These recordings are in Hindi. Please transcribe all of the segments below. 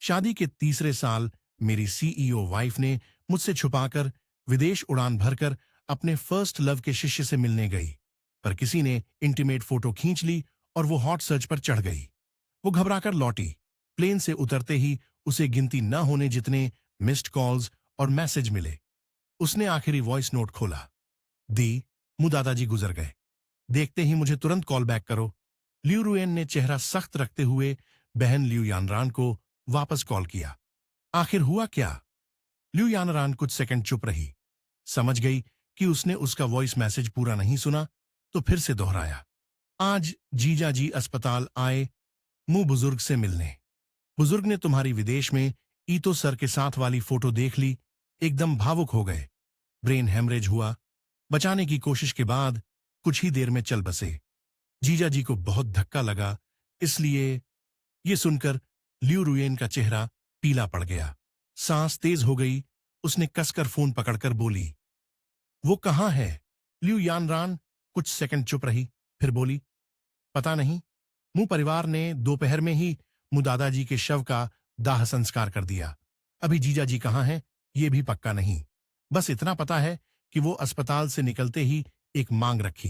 शादी के तीसरे साल मेरी सीईओ वाइफ ने मुझसे छुपाकर विदेश उड़ान भरकर अपने फर्स्ट लव के शिष्य से मिलने गई, पर किसी ने इंटीमेट फोटो खींच ली और वो हॉट सर्च पर चढ़ गई। वो घबराकर लौटी। प्लेन से उतरते ही उसे गिनती न होने जितने मिस्ड कॉल्स और मैसेज मिले। उसने आखिरी वॉइस नोट खोला। दी, मुँह दादाजी गुजर गए। देखते ही मुझे तुरंत कॉल बैक करो। लियू रुएन ने चेहरा सख्त रखते हुए बहन लियू यानरान को वापस कॉल किया। आखिर हुआ क्या? लियू यानरान कुछ सेकंड चुप रही। समझ गई कि उसने उसका वॉइस मैसेज पूरा नहीं सुना, तो फिर से दोहराया। आज जीजा जी अस्पताल आए, मुंह बुजुर्ग से मिलने। बुजुर्ग ने तुम्हारी विदेश में ईतो सर के साथ वाली फोटो देख ली, एकदम भावुक हो गए। ब्रेन हेमरेज हुआ। बचाने की कोशिश के बाद कुछ ही देर में चल बसे। जीजा जी को बहुत धक्का लगा, इसलिए ये सुनकर लियू रुएन का चेहरा पीला पड़ गया। सांस तेज हो गई। उसने कसकर फोन पकड़कर बोली, वो कहाँ है? लियू यानरान कुछ सेकंड चुप रही, फिर बोली, पता नहीं। मुंह परिवार ने दोपहर में ही मुँह दादाजी के शव का दाह संस्कार कर दिया। अभी जीजा जी कहाँ हैं, ये भी पक्का नहीं। बस इतना पता है कि वो अस्पताल से निकलते ही एक मांग रखी।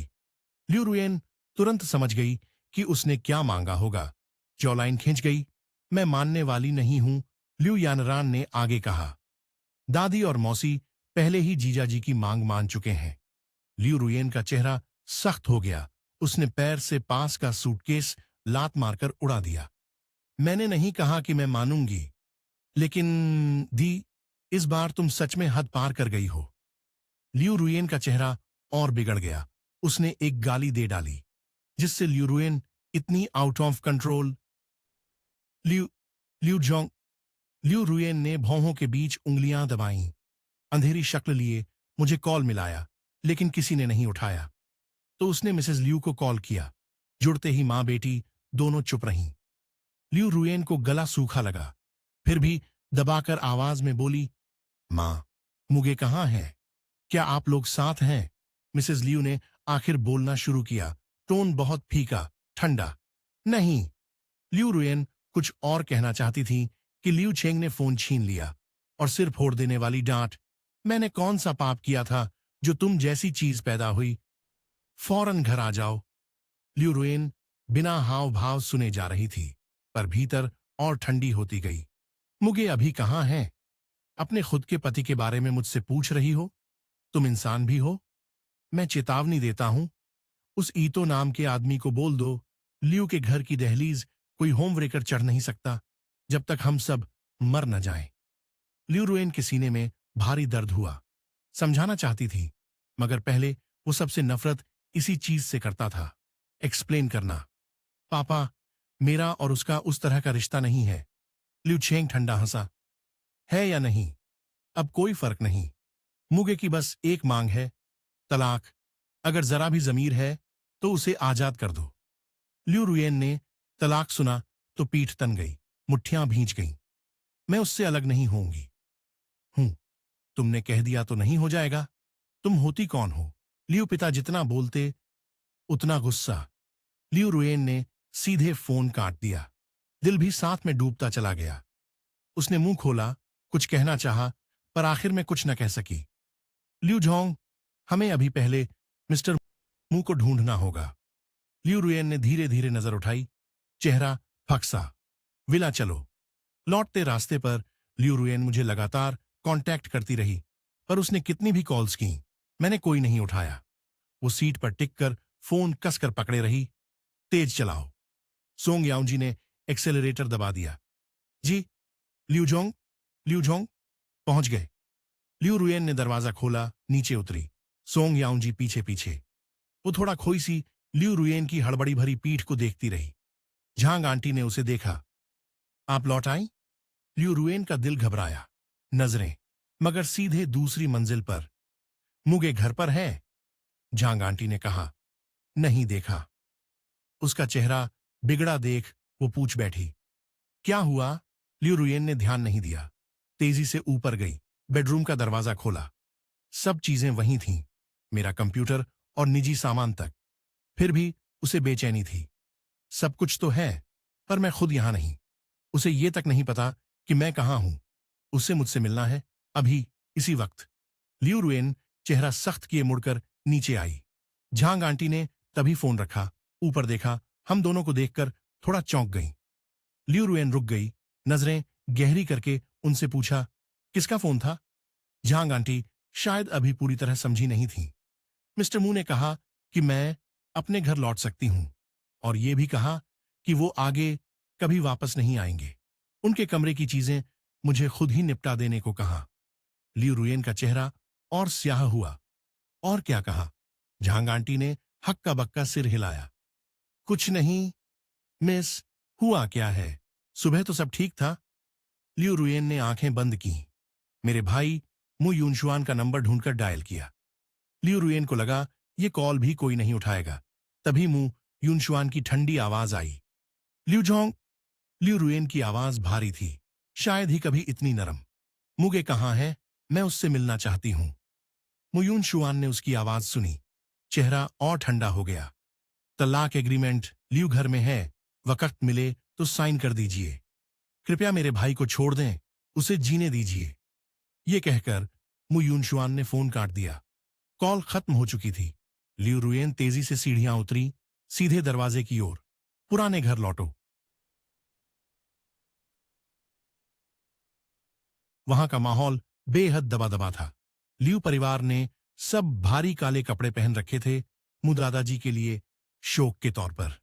लियू रुएन तुरंत समझ गई कि उसने क्या मांगा होगा। जॉलाइन खिंच गई। मैं मानने वाली नहीं हूं, लियू यानरान ने आगे कहा। दादी और मौसी पहले ही जीजाजी की मांग मान चुके हैं। लियू रुएन का चेहरा सख्त हो गया। उसने पैर से पास का सूटकेस लात मारकर उड़ा दिया। मैंने नहीं कहा कि मैं मानूंगी, लेकिन दी, इस बार तुम सच में हद पार कर गई हो। लियू रुएन का चेहरा और बिगड़ गया। उसने एक गाली दे डाली, जिससे लियू रुएन इतनी out of control. Liu Liu Zhong Liu ruin ने भौहों के बीच उंगलियां दबाईं। अंधेरी शक्ल लिए मुझे कॉल मिलाया, लेकिन किसी ने नहीं उठाया। तो उसने मिसेस लियू को कॉल किया। जुड़ते ही मां बेटी दोनों चुप रहीं। लियू रुएन को गला सूखा लगा, फिर भी दबाकर आवाज में बोली, मां, मुगे कहाँ है? क्या आप लोग साथ हैं? मिसेस लियू ने आखिर बोलना शुरू किया, टोन बहुत फीका, ठंडा। नहीं। लियू रुएन कुछ और कहना चाहती थी कि लियू चेंग ने फोन छीन लिया और सिर फोड़ देने वाली डांट। मैंने कौन सा पाप किया था जो तुम जैसी चीज पैदा हुई? फौरन घर आ जाओ। लियू रुएन बिना हाव भाव सुने जा रही थी, पर भीतर और ठंडी होती गई। मुगे अभी कहाँ हैं? अपने खुद के पति के बारे में मुझसे पूछ रही हो? तुम इंसान भी हो? मैं चेतावनी देता हूं, उस ईतो नाम के आदमी को बोल दो, लियू के घर की दहलीज कोई होमब्रेकर चढ़ नहीं सकता जब तक हम सब मर न जाएं। लियू रुएन के सीने में भारी दर्द हुआ। समझाना चाहती थी, मगर पहले वो सबसे नफरत इसी चीज से करता था, एक्सप्लेन करना। पापा, मेरा और उसका उस तरह का रिश्ता नहीं है। लियू चेंग ठंडा हंसा। है या नहीं, अब कोई फर्क नहीं। मुगे की बस एक मांग है, तलाक। अगर जरा भी जमीर है तो उसे आजाद कर दो। लियू रुएन ने तलाक सुना तो पीठ तन गई, मुट्ठियां भींच गईं। मैं उससे अलग नहीं होंगी। हूं, तुमने कह दिया तो नहीं हो जाएगा। तुम होती कौन हो? लियू पिता जितना बोलते उतना गुस्सा। लियू रुएन ने सीधे फोन काट दिया। दिल भी साथ में डूबता चला गया। उसने मुंह खोला, कुछ कहना चाहा, पर आखिर में कुछ न कह सकी। लियू जोंग, हमें अभी पहले मिस्टर मुंह को ढूंढना होगा। लियू रुएन ने धीरे धीरे नजर उठाई, चेहरा फक्सा। विला चलो। लौटते रास्ते पर लियू रुएन मुझे लगातार कांटेक्ट करती रही, पर उसने कितनी भी कॉल्स की, मैंने कोई नहीं उठाया। वो सीट पर टिककर फोन कसकर पकड़े रही। तेज चलाओ। सोंग याओजी ने एक्सेलरेटर दबा दिया। जी, लियू जोंग, लियू जोंग, पहुंच गए। लियू रुएन ने दरवाजा खोला, नीचे उतरी। सोंग याओजी पीछे पीछे। वो थोड़ा खोई सी लियू रुएन की हड़बड़ी भरी पीठ को देखती रही। झांग आंटी ने उसे देखा। आप लौट आई? लियू रुएन का दिल घबराया। नजरें मगर सीधे दूसरी मंजिल पर। मुगे घर पर है? झांग आंटी ने कहा। नहीं देखा। उसका चेहरा बिगड़ा देख वो पूछ बैठी। क्या हुआ? लियू रुएन ने ध्यान नहीं दिया। तेजी से ऊपर गई, बेडरूम का दरवाजा खोला। सब चीजें वहीं थीं, मेरा कंप्यूटर और निजी सामान तक। फिर भी उसे बेचैनी थी। सब कुछ तो है, पर मैं खुद यहां नहीं। उसे ये तक नहीं पता कि मैं कहाँ हूं। उससे मुझसे मिलना है, अभी, इसी वक्त। लियू रुएन चेहरा सख्त किए मुड़कर नीचे आई। झांग आंटी ने तभी फोन रखा, ऊपर देखा, हम दोनों को देखकर थोड़ा चौंक गई। लियू रुएन रुक गई, नजरें गहरी करके उनसे पूछा, किसका फोन था? झांग आंटी शायद अभी पूरी तरह समझी नहीं थी। मिस्टर मू ने कहा कि मैं अपने घर लौट सकती हूं, और ये भी कहा कि वो आगे कभी वापस नहीं आएंगे। उनके कमरे की चीजें मुझे खुद ही निपटा देने को कहा। लियू रुएन का चेहरा और स्याह हुआ। और क्या कहा? झांग आंटी ने हक्का बक्का सिर हिलाया। कुछ नहीं मिस, हुआ क्या है? सुबह तो सब ठीक था। लियू रुएन ने आंखें बंद की। मेरे भाई मु यूनशुआन का नंबर ढूंढकर डायल किया। लियू रुएन को लगा ये कॉल भी कोई नहीं उठाएगा। तभी मु यूनशुआन की ठंडी आवाज आई। Liu Zhong. लियू रुएन की आवाज भारी थी, शायद ही कभी इतनी नरम। मुगे कहाँ है? मैं उससे मिलना चाहती हूं। मु यूनशुआन ने उसकी आवाज सुनी, चेहरा और ठंडा हो गया। तलाक एग्रीमेंट लियू घर में है, वक्त मिले तो साइन कर दीजिए। कृपया मेरे भाई को छोड़ दें, उसे जीने दीजिए। ये कहकर मु यूनशुआन ने फोन काट दिया। कॉल खत्म हो चुकी थी। लियू रुएन तेजी से सीढ़ियां उतरी, सीधे दरवाजे की ओर। पुराने घर लौटो। वहां का माहौल बेहद दबादबा था। लियू परिवार ने सब भारी काले कपड़े पहन रखे थे, मु दादाजी के लिए शोक के तौर पर।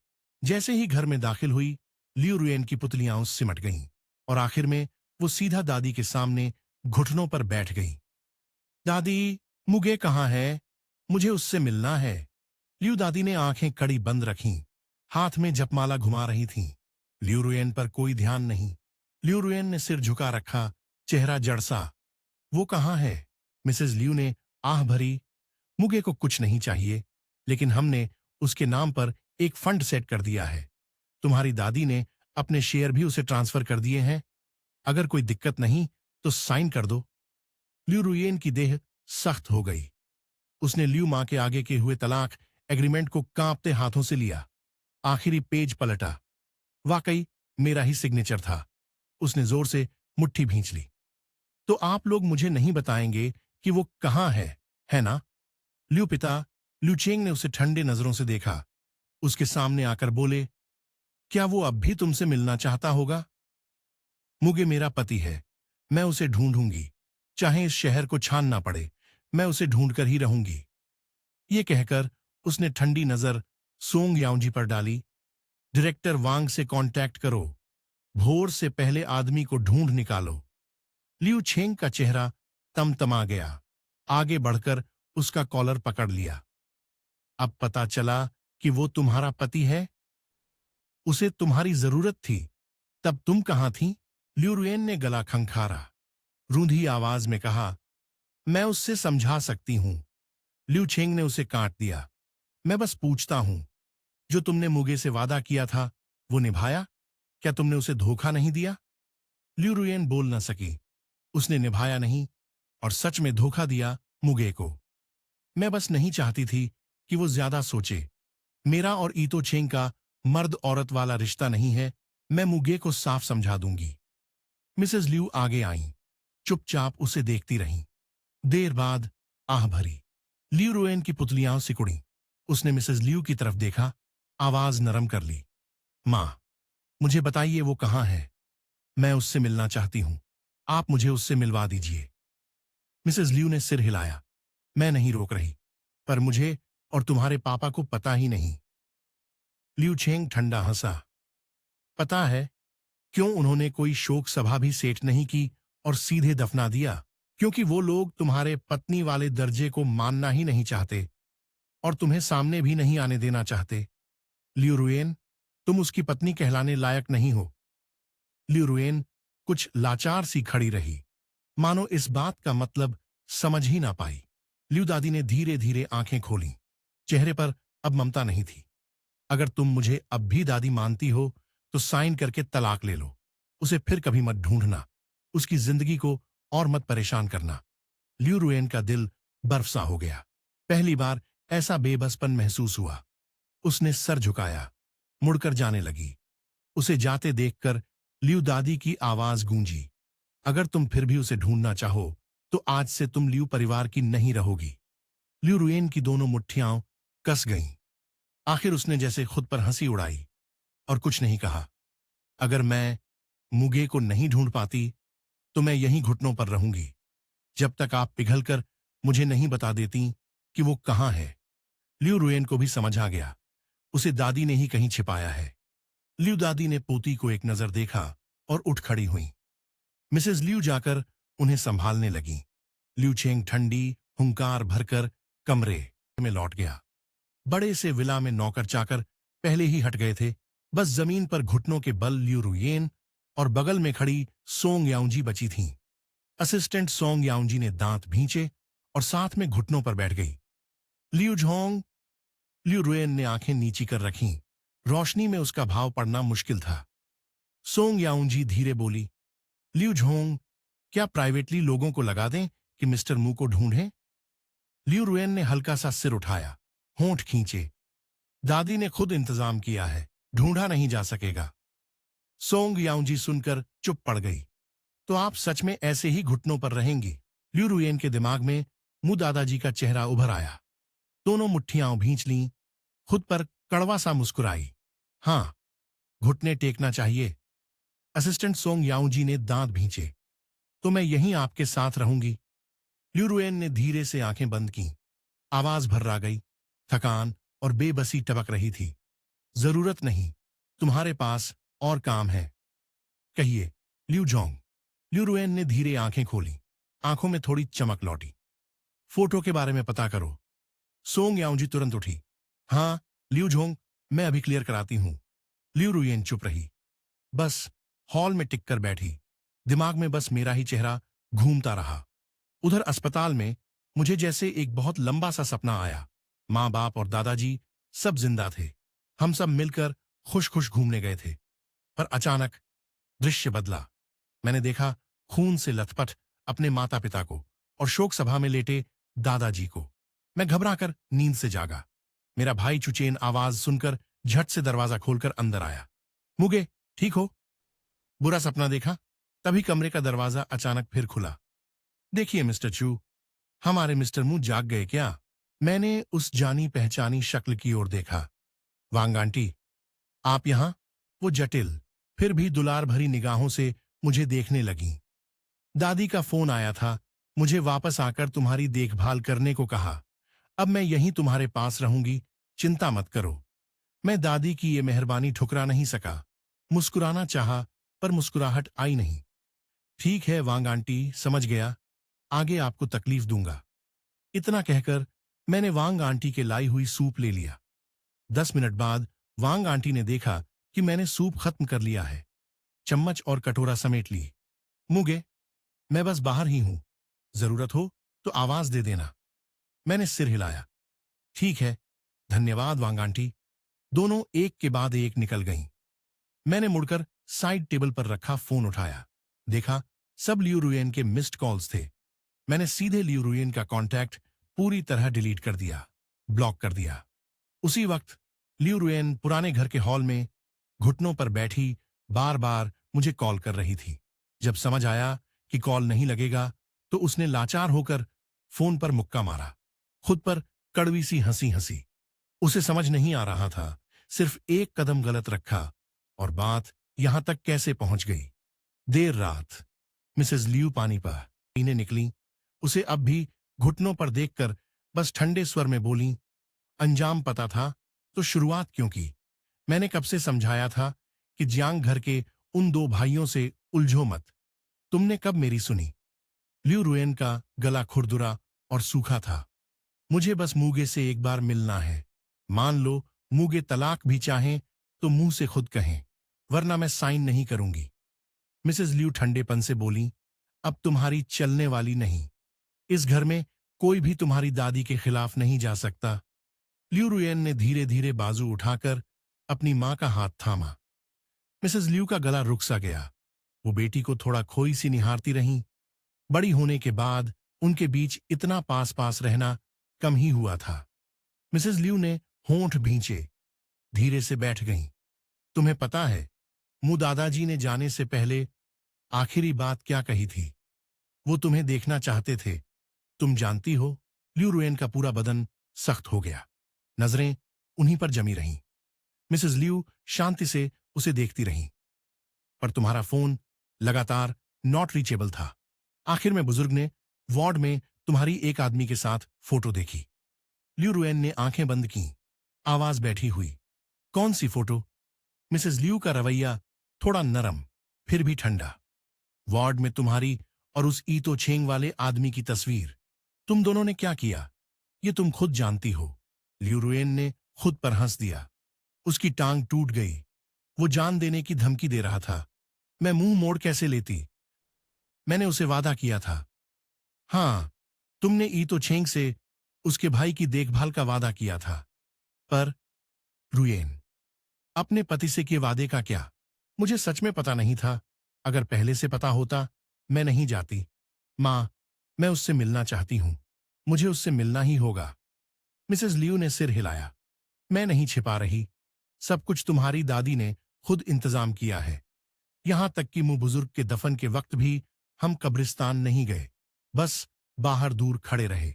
जैसे ही घर में दाखिल हुई, लियू रुएन की पुतलियां सिमट गईं, और आखिर में वो सीधा दादी के सामने घुटनों पर बैठ गई। दादी, मुगे कहाँ है? मुझे उससे मिलना है। लियू दादी ने आंखें कड़ी बंद रखीं, हाथ में जपमाला घुमा रही थीं। लियू रुएन पर कोई ध्यान नहीं। लियू रुएन ने सिर झुका रखा, चेहरा जड़सा। वो कहाँ है? मिसेस लियू ने आह भरी। मुगे को कुछ नहीं चाहिए, लेकिन हमने उसके नाम पर एक फंड सेट कर दिया है। तुम्हारी दादी ने अपने शेयर भी उसे ट्रांसफर कर दिए हैं। अगर कोई दिक्कत नहीं तो साइन कर दो। लियू रुएन की देह सख्त हो गई। उसने लियू मां के आगे के हुए तलाक एग्रीमेंट को कांपते हाथों से लिया। आखिरी पेज पलटा। वाकई मेरा ही सिग्नेचर था। उसने जोर से मुट्ठी भींच ली। तो आप लोग मुझे नहीं बताएंगे कि वो कहाँ है ना? लियू पिता लियू चेंग ने उसे ठंडे नजरों से देखा। उसके सामने आकर बोले, क्या वो अब भी तुमसे मिलना चाहता होगा? मुगे मेरा पति है, मैं उसे ढूंढूंगी, चाहे इस शहर को छानना पड़े, मैं उसे ढूंढकर ही रहूंगी। ये कहकर उसने ठंडी नजर सोंग याओजी पर डाली। डायरेक्टर वांग से कांटेक्ट करो, भोर से पहले आदमी को ढूंढ निकालो। लियू छेंग का चेहरा तमतमा गया। आगे बढ़कर उसका कॉलर पकड़ लिया। अब पता चला कि वो तुम्हारा पति है? उसे तुम्हारी जरूरत थी, तब तुम कहां थी? लियू रुएन ने गला खंखारा, रूंधी आवाज में कहा, मैं उससे समझा सकती हूं। लियू छेंग ने उसे काट दिया। मैं बस पूछता हूं, जो तुमने मुगे से वादा किया था वो निभाया? क्या तुमने उसे धोखा नहीं दिया? लियू रुएन बोल न सकी। उसने निभाया नहीं, और सच में धोखा दिया मुगे को। मैं बस नहीं चाहती थी कि वो ज्यादा सोचे। मेरा और ईतो छेंग का मर्द औरत वाला रिश्ता नहीं है। मैं मुगे को साफ समझा दूंगी। मिसेस लियू आगे आईं, चुपचाप उसे देखती रहीं। देर बाद आह भरी। लियू रुएन की पुतलियां सिकुड़ी। उसने मिसेस लियू की तरफ देखा, आवाज नरम कर ली। मां, मुझे बताइए वो कहाँ है? मैं उससे मिलना चाहती हूं। आप मुझे उससे मिलवा दीजिए। मिसेस लियू ने सिर हिलाया। मैं नहीं रोक रही, पर मुझे और तुम्हारे पापा को पता ही नहीं। लियू छेंग ठंडा हंसा। पता है क्यों उन्होंने कोई शोक सभा भी सेट नहीं की और सीधे दफना दिया? क्योंकि वो लोग तुम्हारे पत्नी वाले दर्जे को मानना ही नहीं चाहते, और तुम्हें सामने भी नहीं आने देना चाहते। लियू रुएन, तुम उसकी पत्नी कहलाने लायक नहीं हो। लियू रुएन कुछ लाचार सी खड़ी रही, मानो इस बात का मतलब समझ ही ना पाई। लियू दादी ने धीरे धीरे आंखें खोलीं। चेहरे पर अब ममता नहीं थी। अगर तुम मुझे अब भी दादी मानती हो तो साइन करके तलाक ले लो। उसे फिर कभी मत ढूंढना, उसकी जिंदगी को और मत परेशान करना। लियू रुएन का दिल बर्फ सा हो गया। पहली बार ऐसा बेबसपन महसूस हुआ। उसने सर झुकाया, मुड़कर जाने लगी। उसे जाते देखकर लियू दादी की आवाज गूंजी, अगर तुम फिर भी उसे ढूंढना चाहो तो आज से तुम लियू परिवार की नहीं रहोगी। लियू रुएन की दोनों मुट्ठियां कस गईं। आखिर उसने जैसे खुद पर हंसी उड़ाई और कुछ नहीं कहा। अगर मैं मुगे को नहीं ढूंढ पाती तो मैं यहीं घुटनों पर रहूंगी जब तक आप पिघलकर मुझे नहीं बता देती कि वो कहाँ है। लियू रुएन को भी समझ आ गया, उसे दादी ने ही कहीं छिपाया है। लियू दादी ने पोती को एक नजर देखा और उठ खड़ी हुई। मिसेस लियू जाकर उन्हें संभालने लगी। लियू चेंग ठंडी हुंकार भरकर कमरे में लौट गया। बड़े से विला में नौकर चाकर पहले ही हट गए थे। बस जमीन पर घुटनों के बल लियू रुयेन और बगल में खड़ी सोंग याऊंजी बची थीं। असिस्टेंट सोंग याऊंजी ने दांत भींचे और साथ में घुटनों पर बैठ गई। लियू झोंग लियू रुएन ने आंखें नीची कर रखीं। रोशनी में उसका भाव पड़ना मुश्किल था। सोंग याऊंजी धीरे बोली, लियू झोंग, क्या प्राइवेटली लोगों को लगा दें कि मिस्टर मू को ढूंढें? लियू रुएन ने हल्का सा सिर उठाया, होंठ खींचे। दादी ने खुद इंतजाम किया है, ढूंढा नहीं जा सकेगा। सोंग याऊंजी सुनकर चुप पड़ गई। तो आप सच में ऐसे ही घुटनों पर रहेंगी? लियू रुएन के दिमाग में मुंह दादाजी का चेहरा उभर आया। दोनों मुट्ठियां भींच लीं, खुद पर कड़वा सा मुस्कुराई। हाँ, घुटने टेकना चाहिए। असिस्टेंट सोंग याऊंजी ने दांत भींचे। तो मैं यहीं आपके साथ रहूंगी। लियू रुएन ने धीरे से आंखें बंद की। आवाज भर्रा गई, थकान और बेबसी टपक रही थी। जरूरत नहीं, तुम्हारे पास और काम है। कहिए, लियू जोंग। लियू रुएन ने धीरे आंखें खोली, आंखों में थोड़ी चमक लौटी। फोटो के बारे में पता करो। सोंग याऊंजी तुरंत उठी। हाँ लियू जोंग, मैं अभी क्लियर कराती हूं। लियू रुएन चुप रही, बस हॉल में टिक कर बैठी। दिमाग में बस मेरा ही चेहरा घूमता रहा। उधर अस्पताल में मुझे जैसे एक बहुत लंबा सा सपना आया। माँ बाप और दादाजी सब जिंदा थे। हम सब मिलकर खुश खुश घूमने गए थे। पर अचानक दृश्य बदला। मैंने देखा खून से लथपथ अपने माता पिता को और शोक सभा में लेटे दादाजी को। मैं घबराकर नींद से जागा। मेरा भाई चुचेन आवाज सुनकर झट से दरवाजा खोलकर अंदर आया। मुगे, ठीक हो? बुरा सपना देखा? तभी कमरे का दरवाजा अचानक फिर खुला। देखिए मिस्टर चू, हमारे मिस्टर मू जाग गए क्या? मैंने उस जानी पहचानी शक्ल की ओर देखा। वांग आंटी, आप यहां? वो जटिल फिर भी दुलार भरी निगाहों से मुझे देखने लगीं। दादी का फोन आया था, मुझे वापस आकर तुम्हारी देखभाल करने को कहा। अब मैं यहीं तुम्हारे पास रहूंगी, चिंता मत करो। मैं दादी की ये मेहरबानी ठुकरा नहीं सका। मुस्कुराना चाहा, पर मुस्कुराहट आई नहीं। ठीक है वांग आंटी, समझ गया। आगे आपको तकलीफ दूंगा। इतना कहकर मैंने वांग आंटी के लाई हुई सूप ले लिया। 10 मिनट बाद वांग आंटी ने देखा कि मैंने सूप खत्म कर लिया है। चम्मच और कटोरा समेट ली। मुगे, मैं बस बाहर ही हूं, जरूरत हो तो आवाज दे देना। मैंने सिर हिलाया। ठीक है, धन्यवाद वांग आंटी। दोनों एक के बाद एक निकल गईं। मैंने मुड़कर साइड टेबल पर रखा फोन उठाया। देखा सब लियू रुएन के मिस्ड कॉल्स थे। मैंने सीधे लियू रुएन का कांटेक्ट पूरी तरह डिलीट कर दिया, ब्लॉक कर दिया। उसी वक्त लियू रुएन पुराने घर के हॉल में घुटनों पर बैठी बार बार मुझे कॉल कर रही थी। जब समझ आया कि कॉल नहीं लगेगा तो उसने लाचार होकर फोन पर मुक्का मारा। खुद पर कड़वी सी हंसी हंसी। उसे समझ नहीं आ रहा था, सिर्फ एक कदम गलत रखा और बात यहां तक कैसे पहुंच गई। देर रात मिसेस लियू पानी पर पीने निकली। उसे अब भी घुटनों पर देखकर बस ठंडे स्वर में बोली, अंजाम पता था तो शुरुआत क्यों की? मैंने कब से समझाया था कि जियांग घर के उन 2 भाइयों से उलझो मत। तुमने कब मेरी सुनी? लियू रुएन का गला खुरदुरा और सूखा था। मुझे बस मूगे से एक बार मिलना है। मान लो मूगे तलाक भी चाहें तो मुंह से खुद कहें, वरना मैं साइन नहीं करूंगी। मिसेस लियू ठंडेपन से बोली, अब तुम्हारी चलने वाली नहीं। इस घर में कोई भी तुम्हारी दादी के खिलाफ नहीं जा सकता। लियू रुएन ने धीरे धीरे बाजू उठाकर अपनी मां का हाथ थामा। मिसेस लियू का गला रुक सा गया। वो बेटी को थोड़ा खोई सी निहारती रहीं। बड़ी होने के बाद उनके बीच इतना पास पास रहना कम ही हुआ था। मिसेस लियू ने होंठ भींचे, धीरे से बैठ गईं। तुम्हें पता है, मुँह दादाजी ने जाने से पहले आखिरी बात क्या कही थी? वो तुम्हें देखना चाहते थे, तुम जानती हो। ल्यू रुएन का पूरा बदन सख्त हो गया, नजरें उन्हीं पर जमी रहीं। मिसेस ल्यू शांति से उसे देखती रहीं। पर तुम्हारा फोन लगातार नॉट रीचेबल था। आखिर में बुजुर्ग ने वार्ड में तुम्हारी एक आदमी के साथ फोटो देखी। ल्यू रुएन ने आंखें बंद की, आवाज बैठी हुई। कौन सी फोटो? मिसेस ल्यू का रवैया थोड़ा नरम, फिर भी ठंडा। वार्ड में तुम्हारी और उस ईतो छेंग वाले आदमी की तस्वीर। तुम दोनों ने क्या किया, ये तुम खुद जानती हो। ल्यू रुएन ने खुद पर हंस दिया। उसकी टांग टूट गई। वो जान देने की धमकी दे रहा था। मैं मुंह मोड़ कैसे लेती? मैंने उसे वादा किया था। हाँ, तुमने ईतो छेंग से उसके भाई की देखभाल का वादा किया था। पर रुएन, अपने पति से किए वादे का क्या? मुझे सच में पता नहीं था। अगर पहले से पता होता, मैं नहीं जाती। मां, मैं उससे मिलना चाहती हूं। मुझे उससे मिलना ही होगा। मिसेस लियू ने सिर हिलाया। मैं नहीं छिपा रही। सब कुछ तुम्हारी दादी ने खुद इंतजाम किया है। यहां तक कि मुंह बुजुर्ग के दफन के वक्त भी हम कब्रिस्तान नहीं गए, बस बाहर दूर खड़े रहे।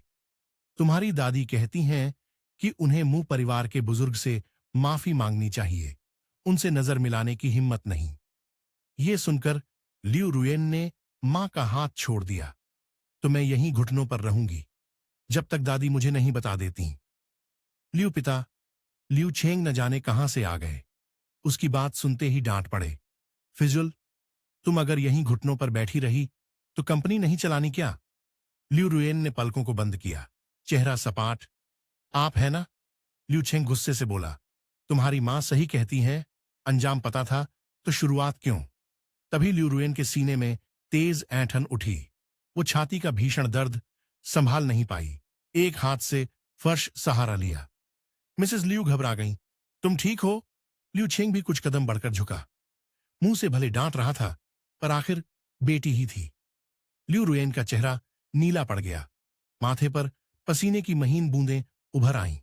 तुम्हारी दादी कहती हैं कि उन्हें मुंह परिवार के बुजुर्ग से माफी मांगनी चाहिए। उनसे नजर मिलाने की हिम्मत नहीं। ये सुनकर लियू रुएन ने मां का हाथ छोड़ दिया। तो मैं यहीं घुटनों पर रहूंगी जब तक दादी मुझे नहीं बता देती। लियू पिता लियू छेंग न जाने कहां से आ गए। उसकी बात सुनते ही डांट पड़े। फिजुल, तुम अगर यहीं घुटनों पर बैठी रही तो कंपनी नहीं चलानी क्या? लियू रुएन ने पलकों को बंद किया, चेहरा सपाट। आप है ना? लियू छेंग गुस्से से बोला। तुम्हारी मां सही कहती है, अंजाम पता था तो शुरुआत क्यों? तभी लियू रुएन के सीने में तेज ऐंठन उठी। वो छाती का भीषण दर्द संभाल नहीं पाई। एक हाथ से फर्श सहारा लिया। मिसेस लियू घबरा गईं। तुम ठीक हो? लियू छेंग भी कुछ कदम बढ़कर झुका। मुंह से भले डांट रहा था, पर आखिर बेटी ही थी। लियू रुएन का चेहरा नीला पड़ गया। माथे पर पसीने की महीन बूंदें उभर आईं।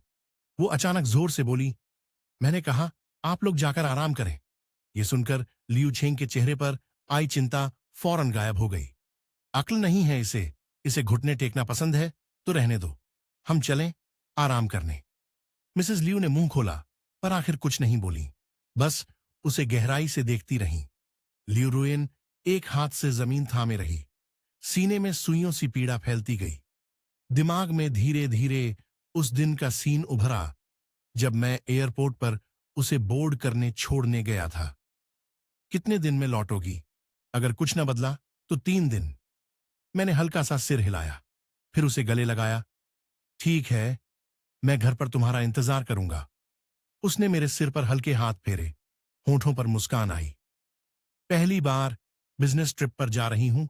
वो अचानक जोर से बोली, मैंने कहा आप लोग जाकर आराम करें। ये सुनकर लियू छेंग के चेहरे पर आई चिंता फौरन गायब हो गई। अक्ल नहीं है इसे। इसे घुटने टेकना पसंद है तो रहने दो। हम चलें आराम करने। मिसेस लियू ने मुंह खोला, पर आखिर कुछ नहीं बोली, बस उसे गहराई से देखती रहीं। लियू रुएन एक हाथ से जमीन थामे रही। सीने में सुइयों सी पीड़ा फैलती गई। दिमाग में धीरे धीरे उस दिन का सीन उभरा जब मैं एयरपोर्ट पर उसे बोर्ड करने छोड़ने गया था। कितने दिन में लौटोगी? अगर कुछ न बदला तो 3 दिन। मैंने हल्का सा सिर हिलाया, फिर उसे गले लगाया। ठीक है, मैं घर पर तुम्हारा इंतजार करूंगा। उसने मेरे सिर पर हल्के हाथ फेरे। होठों पर मुस्कान आई। पहली बार बिजनेस ट्रिप पर जा रही हूं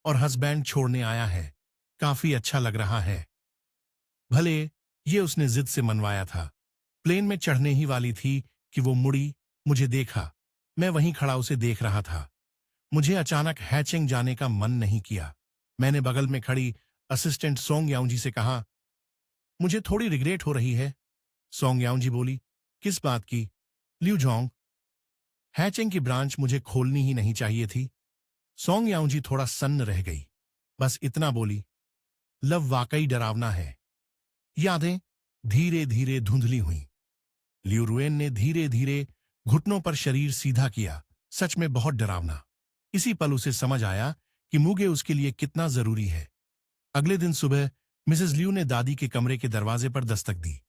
और हस्बैंड छोड़ने आया है। काफी अच्छा लग रहा है। भले ये उसने जिद से मनवाया था। प्लेन में चढ़ने ही वाली थी कि वो मुड़ी, मुझे देखा। मैं वहीं खड़ा उसे देख रहा था। मुझे अचानक हैचिंग जाने का मन नहीं किया। मैंने बगल में खड़ी असिस्टेंट सोंग याओजी से कहा, मुझे थोड़ी रिग्रेट हो रही है। सोंग याओजी बोली, किस बात की? लियू जोंग, हैचिंग की ब्रांच मुझे खोलनी ही नहीं चाहिए थी। सोंग याओजी थोड़ा सन्न रह गई, बस इतना बोली, लव वाकई डरावना है। यादें धीरे धीरे धुंधली हुईं। लियू रुएन ने धीरे धीरे घुटनों पर शरीर सीधा किया। सच में बहुत डरावना। इसी पल उसे समझ आया कि मुगे उसके लिए कितना जरूरी है। अगले दिन सुबह मिसेस लियू ने दादी के कमरे के दरवाजे पर दस्तक दी।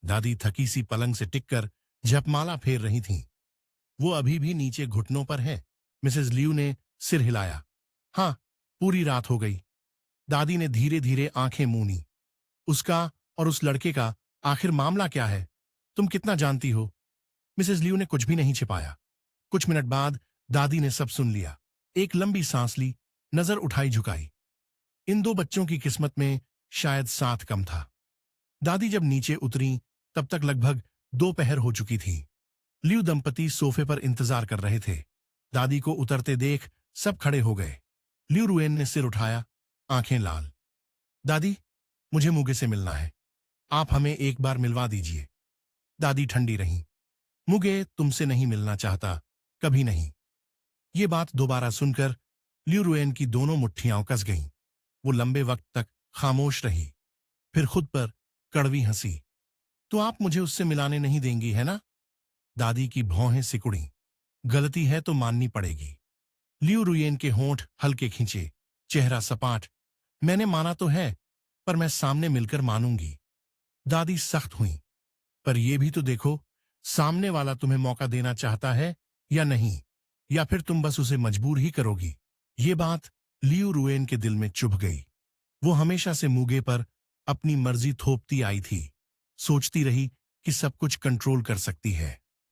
दादी थकी सी पलंग से टिककर जपमाला फेर रही थीं। वो अभी भी नीचे घुटनों पर है। मिसेस लियू ने सिर हिलाया। हाँ, पूरी रात हो गई। दादी ने धीरे धीरे आंखें मूनी। उसका और उस लड़के का आखिर मामला क्या है? तुम कितना जानती हो? मिसेस लियू ने कुछ भी नहीं छिपाया। कुछ मिनट बाद दादी ने सब सुन लिया। एक लंबी सांस ली, नजर उठाई झुकाई। इन 2 बच्चों की किस्मत में शायद साथ कम था। दादी जब नीचे उतरी तब तक लगभग दोपहर हो चुकी थी। लियू दंपति सोफे पर इंतजार कर रहे थे। दादी को उतरते देख सब खड़े हो गए। लियू रुएन ने सिर उठाया, आंखें लाल। दादी, मुझे मुगे से मिलना है। आप हमें एक बार मिलवा दीजिए। दादी ठंडी रहीं। मुगे तुमसे नहीं मिलना चाहता, कभी नहीं। ये बात दोबारा सुनकर लियू रुएन की दोनों मुट्ठियां कस गईं। वो लंबे वक्त तक खामोश रही, फिर खुद पर कड़वी हंसी। तो आप मुझे उससे मिलाने नहीं देंगी, है ना? दादी की भौहें सिकुड़ी। गलती है तो माननी पड़ेगी। लियू रुयेन के होंठ हल्के खींचे, चेहरा सपाट। मैंने माना तो है, पर मैं सामने मिलकर मानूंगी। दादी सख्त हुई। पर यह भी तो देखो, सामने वाला तुम्हें मौका देना चाहता है या नहीं, या फिर तुम बस उसे मजबूर ही करोगी। ये बात लियू रुएन के दिल में चुभ गई। वो हमेशा से मूगे पर अपनी मर्जी थोपती आई थी, सोचती रही कि सब कुछ कंट्रोल कर सकती है।